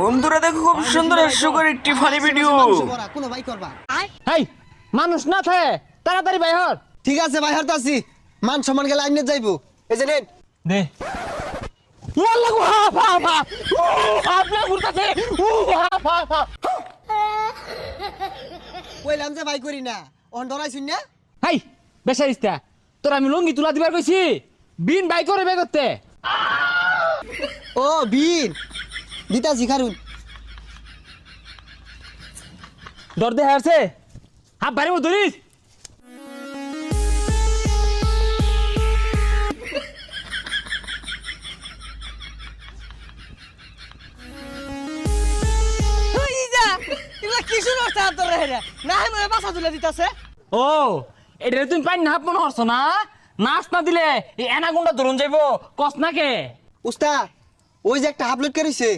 বন্ধুরা দেখো খুব সুন্দর হাস্যকর একটি ফানি ভিডিও। কোনো ভাই করবা হেই মানুষ না থাকে তাড়াতাড়ি ভাই হর। ঠিক আছে ভাই হারতাছি মান সম্মান গেলে আইনে যাইবো এই যে নেন দে ওয়াল্লা গো হা ফা ফা ও আপনি ঘুরতাছে ও হা ফা ফা। কইলাম যে ভাই করি না অন ধরাইছুন না হেই বেশারিস্তা তোর আমি লঙ্গি তুলা দিবার কইছি বিন বাই করে বে করতে। ও বিন দিতাছি খারুন দর দে হারছে হাত বাড়ি মত ধরিস। কি শুনো তোর রে না মনে বাসা তুলে দিতাছে ও এটা তুমি পাই না মনে হরছ না নাচ না দিলে এই এনাগুন্ডা ধরুন যাইবো কস নাকে উস্তাদ ওই যে একটা হাফ লোড করিছে